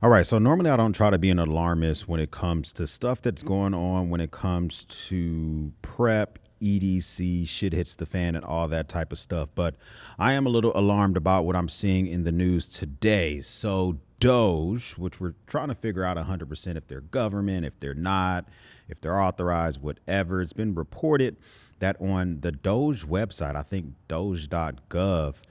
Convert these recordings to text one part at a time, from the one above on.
All right, so normally I don't try to be an alarmist when it comes to stuff that's going on, when it comes to prep, EDC, shit hits the fan, and all that type of stuff. But I am a little alarmed about what I'm seeing in the news today. So, Doge, which we're trying to figure out 100% if they're government, if they're not, if they're authorized, whatever. It's been reported that on the Doge website, I think doge.gov,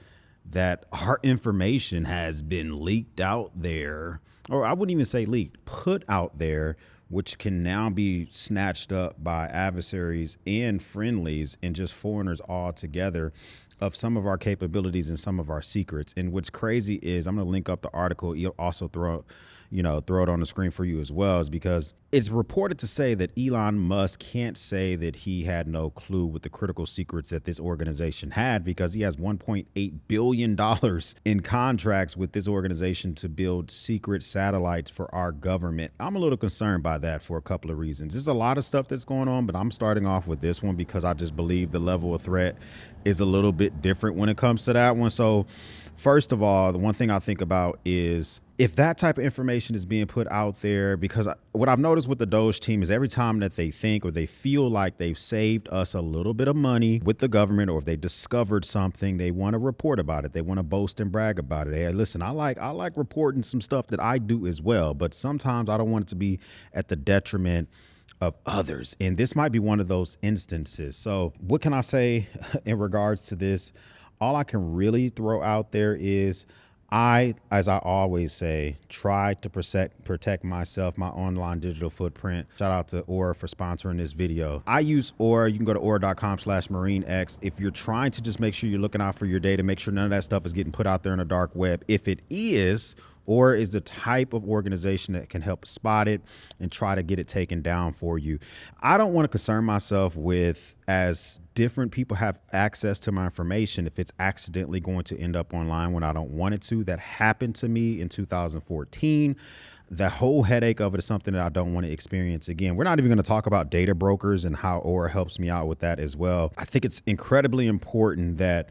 that our information has been leaked out there, or I wouldn't even say leaked, put out there, which can now be snatched up by adversaries and friendlies and just foreigners all together, of some of our capabilities and some of our secrets. And what's crazy is, I'm going to link up the article. You'll also throw it on the screen for you as well, is because it's reported to say that Elon Musk can't say that he had no clue with the critical secrets that this organization had, because he has $1.8 billion in contracts with this organization to build secret satellites for our government. I'm a little concerned by that for a couple of reasons. There's a lot of stuff that's going on, but I'm starting off with this one because I just believe the level of threat is a little bit different when it comes to that one. So first of all, the one thing I think about is if that type of information is being put out there, because what I've noticed with the Doge team is every time that they think or they feel like they've saved us a little bit of money with the government, or if they discovered something, they want to report about it. They want to boast and brag about it. Hey, listen, I like reporting some stuff that I do as well, but sometimes I don't want it to be at the detriment of others. And this might be one of those instances. So what can I say in regards to this? All I can really throw out there is, as I always say, try to protect myself, my online digital footprint. Shout out to Aura for sponsoring this video. I use Aura. You can go to aura.com/MarineX. If you're trying to just make sure you're looking out for your data, make sure none of that stuff is getting put out there in the dark web. If it is, Aura is the type of organization that can help spot it and try to get it taken down for you. I don't want to concern myself with, as different people have access to my information, if it's accidentally going to end up online when I don't want it to. That happened to me in 2014. The whole headache of it is something that I don't want to experience again. We're not even going to talk about data brokers and how Aura helps me out with that as well. I think it's incredibly important that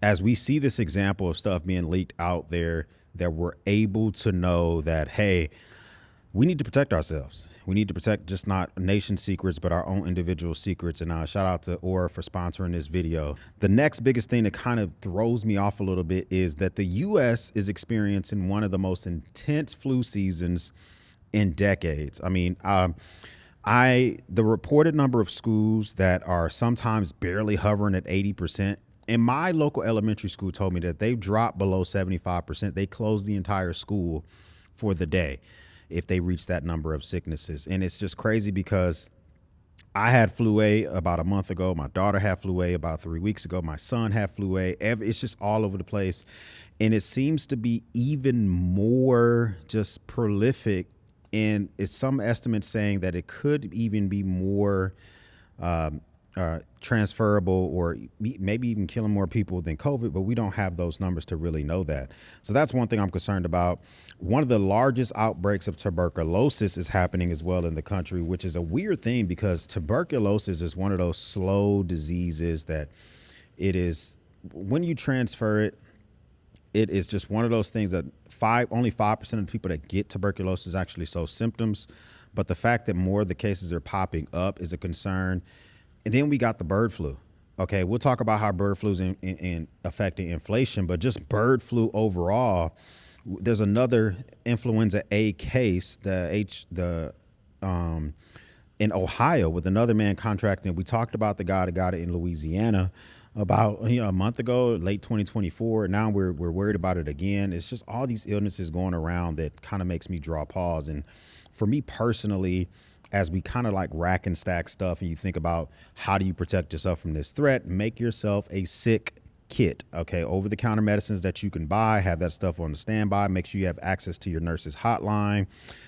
as we see this example of stuff being leaked out there, that we're able to know that, hey, we need to protect ourselves. We need to protect just not nation secrets, but our own individual secrets. And shout out to Aura for sponsoring this video. The next biggest thing that kind of throws me off a little bit is that the U.S. is experiencing one of the most intense flu seasons in decades. I mean, the reported number of schools that are sometimes barely hovering at 80%. And my local elementary school told me that they've dropped below 75%. They closed the entire school for the day if they reach that number of sicknesses. And it's just crazy because I had flu A about a month ago. My daughter had flu A about 3 weeks ago. My son had flu A. It's just all over the place. And it seems to be even more just prolific. And it's some estimates saying that it could even be more transferable, or maybe even killing more people than COVID, but we don't have those numbers to really know that. So that's one thing I'm concerned about. One of the largest outbreaks of tuberculosis is happening as well in the country, which is a weird thing because tuberculosis is one of those slow diseases that it is, when you transfer it, it is just one of those things that only 5% of the people that get tuberculosis actually show symptoms. But the fact that more of the cases are popping up is a concern. And then we got the bird flu. Okay, we'll talk about how bird flu is in affecting inflation, but just bird flu overall. There's another influenza A case, in Ohio, with another man contracting. We talked about the guy that got it in Louisiana about a month ago, late 2024. Now we're worried about it again. It's just all these illnesses going around that kind of makes me draw pause. And for me personally, as we kind of like rack and stack stuff and you think about how do you protect yourself from this threat, make yourself a sick kit. Okay, over the counter medicines that you can buy, have that stuff on the standby. Make sure you have access to your nurse's hotline.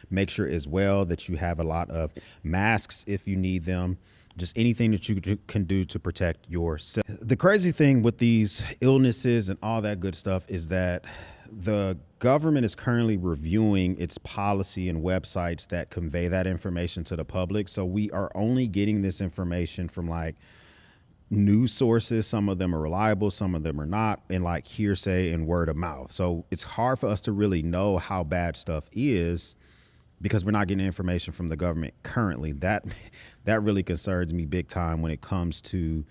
Make sure as well that you have a lot of masks if you need them. Just anything that you can do to protect yourself. The crazy thing with these illnesses and all that good stuff is that the government is currently reviewing its policy and websites that convey that information to the public. So we are only getting this information from like news sources. Some of them are reliable, some of them are not, and like hearsay and word of mouth. So it's hard for us to really know how bad stuff is because we're not getting information from the government currently. That really concerns me big time when it comes to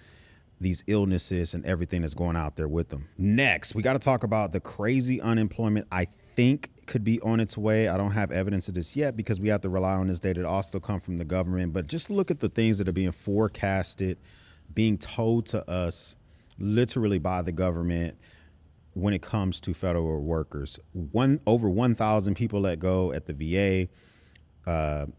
these illnesses and everything that's going out there with them. Next, we got to talk about the crazy unemployment I think could be on its way. I don't have evidence of this yet because we have to rely on this data to also come from the government. But just look at the things that are being forecasted, being told to us literally by the government when it comes to federal workers. Over 1,000 people let go at the VA.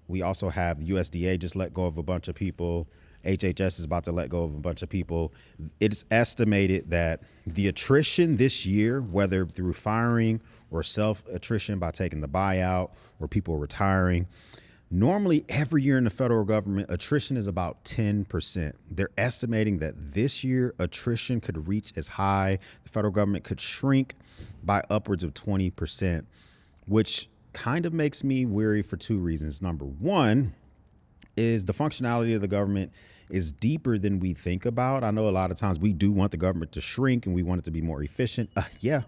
We also have USDA just let go of a bunch of people. HHS is about to let go of a bunch of people. It's estimated that the attrition this year, whether through firing or self-attrition by taking the buyout or people retiring, normally every year in the federal government, attrition is about 10%. They're estimating that this year attrition could reach as high, the federal government could shrink by upwards of 20%, which kind of makes me weary for two reasons. Number one is the functionality of the government is deeper than we think about. I know a lot of times we do want the government to shrink and we want it to be more efficient.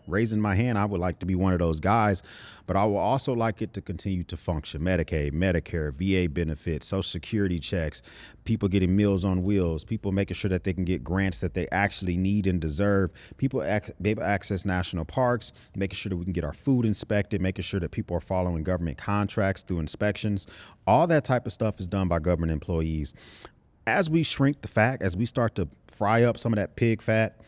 Raising my hand, I would like to be one of those guys, but I will also like it to continue to function. Medicaid, Medicare, VA benefits, Social Security checks, people getting Meals on Wheels, people making sure that they can get grants that they actually need and deserve, people be able to access national parks, making sure that we can get our food inspected, making sure that people are following government contracts through inspections. All that type of stuff is done by government employees. As we shrink the fat, as we start to fry up some of that pig fat,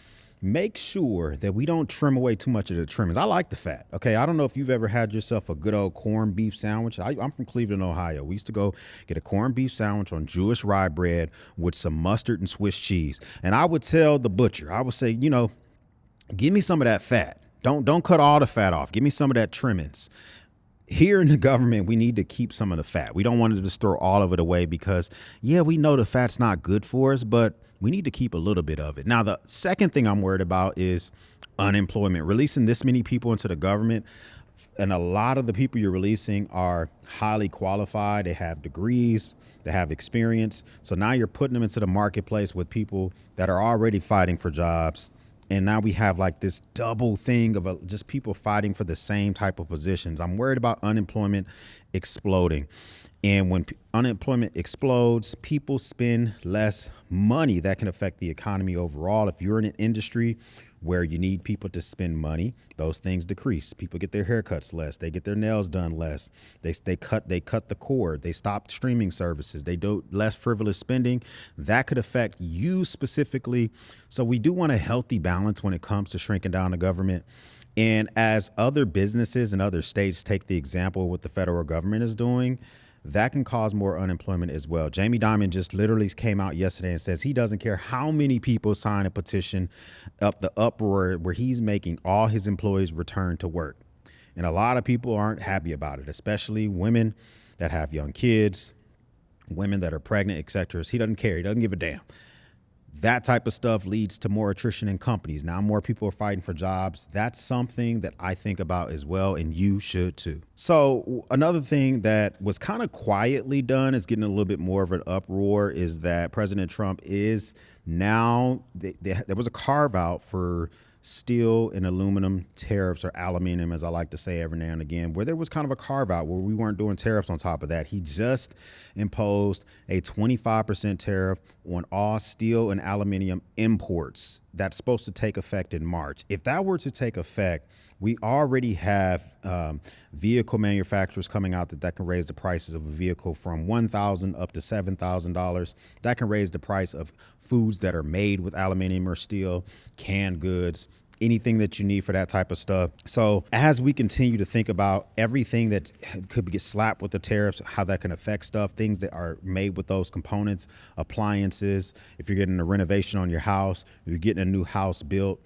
make sure that we don't trim away too much of the trimmings. I like the fat. Okay. I don't know if you've ever had yourself a good old corned beef sandwich. I'm from Cleveland, Ohio. We used to go get a corned beef sandwich on Jewish rye bread with some mustard and Swiss cheese. And I would tell the butcher, I would say, give me some of that fat. Don't cut all the fat off. Give me some of that trimmings. Here in the government, we need to keep some of the fat. We don't want to just throw all of it away because, we know the fat's not good for us, but we need to keep a little bit of it. Now, the second thing I'm worried about is unemployment. Releasing this many people into the government, and a lot of the people you're releasing are highly qualified. They have degrees, they have experience. So now you're putting them into the marketplace with people that are already fighting for jobs. And now we have like this double thing of just people fighting for the same type of positions. I'm worried about unemployment exploding. And when unemployment explodes, people spend less money. That can affect the economy overall. If you're in an industry where you need people to spend money, those things decrease. People get their haircuts less. They get their nails done less. They cut the cord. They stop streaming services. They do less frivolous spending. That could affect you specifically. So we do want a healthy balance when it comes to shrinking down the government. And as other businesses and other states take the example of what the federal government is doing, that can cause more unemployment as well. Jamie Dimon just literally came out yesterday and says he doesn't care how many people sign a petition up the uproar where he's making all his employees return to work. And a lot of people aren't happy about it, especially women that have young kids, women that are pregnant, etc. He doesn't care. He doesn't give a damn. That type of stuff leads to more attrition in companies. Now more people are fighting for jobs. That's something that I think about as well, and you should too. So another thing that was kind of quietly done is getting a little bit more of an uproar is that President Trump is now, there was a carve out for steel and aluminum tariffs, or aluminum, as I like to say every now and again, where there was kind of a carve out where we weren't doing tariffs on top of that. He just imposed a 25% tariff on all steel and aluminum imports. That's supposed to take effect in March. If that were to take effect, we already have vehicle manufacturers coming out that can raise the prices of a vehicle from $1,000 up to $7,000. That can raise the price of foods that are made with aluminum or steel, canned goods, anything that you need for that type of stuff. So as we continue to think about everything that could get slapped with the tariffs, how that can affect stuff, things that are made with those components, appliances, if you're getting a renovation on your house, if you're getting a new house built,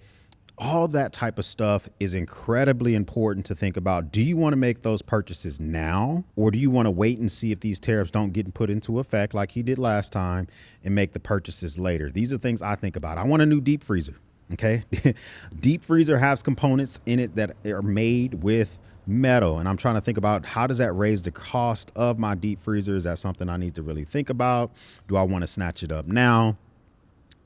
all that type of stuff is incredibly important to think about. Do you want to make those purchases now, or do you want to wait and see if these tariffs don't get put into effect like he did last time and make the purchases later? These are things I think about. I want a new deep freezer. Okay. Deep freezer has components in it that are made with metal. And I'm trying to think about, how does that raise the cost of my deep freezer? Is that something I need to really think about? Do I want to snatch it up now?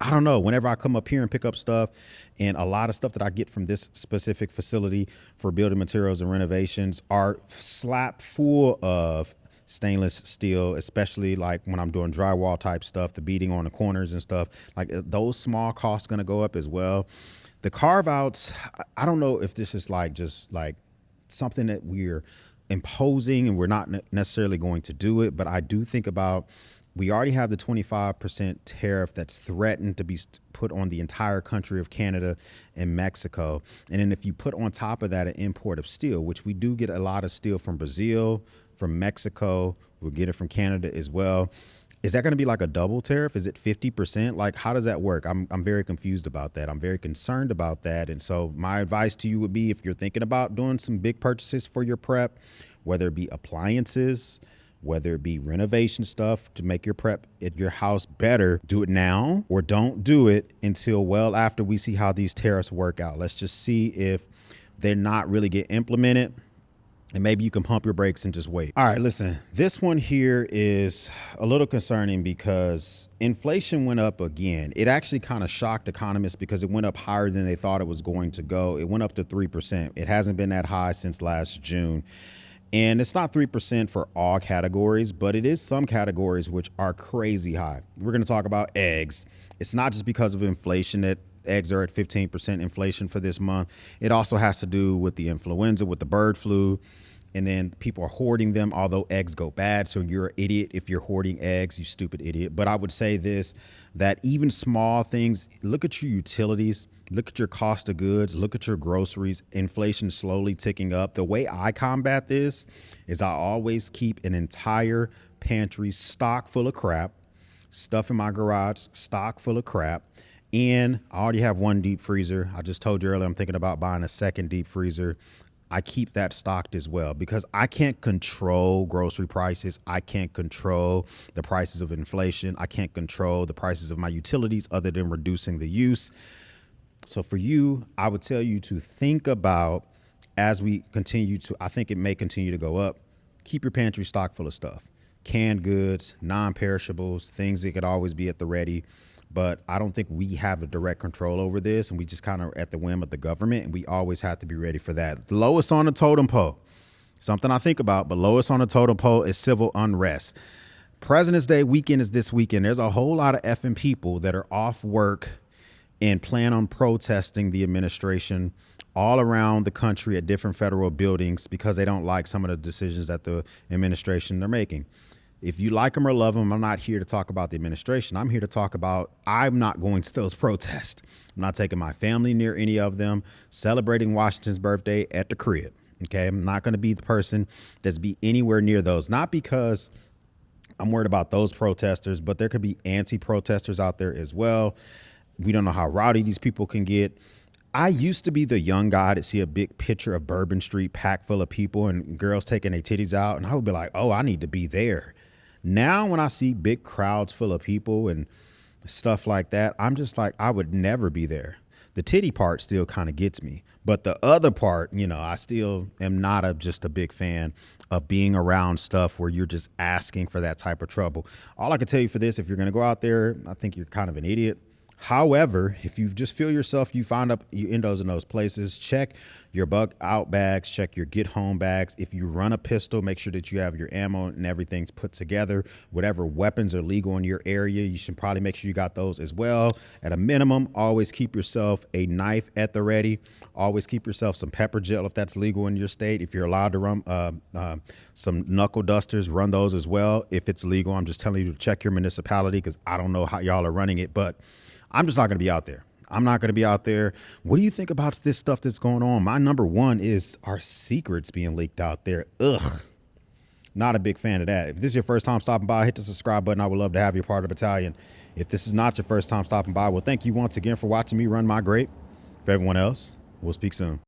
I don't know, whenever I come up here and pick up stuff, and a lot of stuff that I get from this specific facility for building materials and renovations are slap full of stainless steel, especially like when I'm doing drywall type stuff, the beading on the corners and stuff, like those small costs going to go up as well. The carve outs, I don't know if this is like just like something that we're imposing and we're not necessarily going to do it, but I do think about, we already have the 25% tariff that's threatened to be put on the entire country of Canada and Mexico. And then if you put on top of that an import of steel, which we do get a lot of steel from Brazil, from Mexico, we'll get it from Canada as well. Is that going to be like a double tariff? Is it 50%? Like, how does that work? I'm very confused about that. I'm very concerned about that. And so my advice to you would be, if you're thinking about doing some big purchases for your prep, whether it be appliances, whether it be renovation stuff to make your prep at your house better, do it now, or don't do it until well after we see how these tariffs work out. Let's just see if they're not really get implemented, and maybe you can pump your brakes and just wait. All right, listen, this one here is a little concerning because inflation went up again. It actually kind of shocked economists because it went up higher than they thought it was going to go. It went up to 3%. It hasn't been that high since last June. And it's not 3% for all categories, but it is some categories which are crazy high. We're going to talk about eggs. It's not just because of inflation that eggs are at 15% inflation for this month. It also has to do with the influenza, with the bird flu, and then people are hoarding them, although eggs go bad. So you're an idiot if you're hoarding eggs, you stupid idiot. But I would say this, that even small things, look at your utilities, look at your cost of goods, look at your groceries, inflation slowly ticking up. The way I combat this is I always keep an entire pantry stock full of crap, stuff in my garage, stock full of crap. And I already have one deep freezer. I just told you earlier, I'm thinking about buying a second deep freezer. I keep that stocked as well because I can't control grocery prices. I can't control the prices of inflation. I can't control the prices of my utilities other than reducing the use. So for you, I would tell you to think about, as we continue to, I think it may continue to go up, keep your pantry stocked full of stuff, canned goods, non-perishables, things that could always be at the ready. But I don't think we have a direct control over this, and we just kind of at the whim of the government, and we always have to be ready for that. The lowest on the totem pole, something I think about, but lowest on the totem pole is civil unrest. President's Day weekend is this weekend. There's a whole lot of effing people that are off work and plan on protesting the administration all around the country at different federal buildings because they don't like some of the decisions that the administration are making. If you like them or love them, I'm not here to talk about the administration. I'm here to talk about, I'm not going to those protests. I'm not taking my family near any of them, celebrating Washington's birthday at the crib. Okay, I'm not going to be the person that's be anywhere near those, not because I'm worried about those protesters, but there could be anti-protesters out there as well. We don't know how rowdy these people can get. I used to be the young guy to see a big picture of Bourbon Street packed full of people and girls taking their titties out, and I would be like, oh, I need to be there. Now, when I see big crowds full of people and stuff like that, I'm just like, I would never be there. The titty part still kind of gets me. But the other part, you know, I still am not just a big fan of being around stuff where you're just asking for that type of trouble. All I can tell you for this, if you're going to go out there, I think you're kind of an idiot. However, if you just feel yourself, you find up you in those places, check your bug out bags, check your get home bags. If you run a pistol, make sure that you have your ammo and everything's put together. Whatever weapons are legal in your area, you should probably make sure you got those as well. At a minimum, always keep yourself a knife at the ready. Always keep yourself some pepper gel if that's legal in your state. If you're allowed to run some knuckle dusters, run those as well if it's legal. I'm just telling you to check your municipality because I don't know how y'all are running it, but I'm just not going to be out there. I'm not going to be out there. What do you think about this stuff that's going on? My number one is our secrets being leaked out there. Ugh. Not a big fan of that. If this is your first time stopping by, hit the subscribe button. I would love to have you part of the battalion. If this is not your first time stopping by, well, thank you once again for watching me run my grape. For everyone else, we'll speak soon.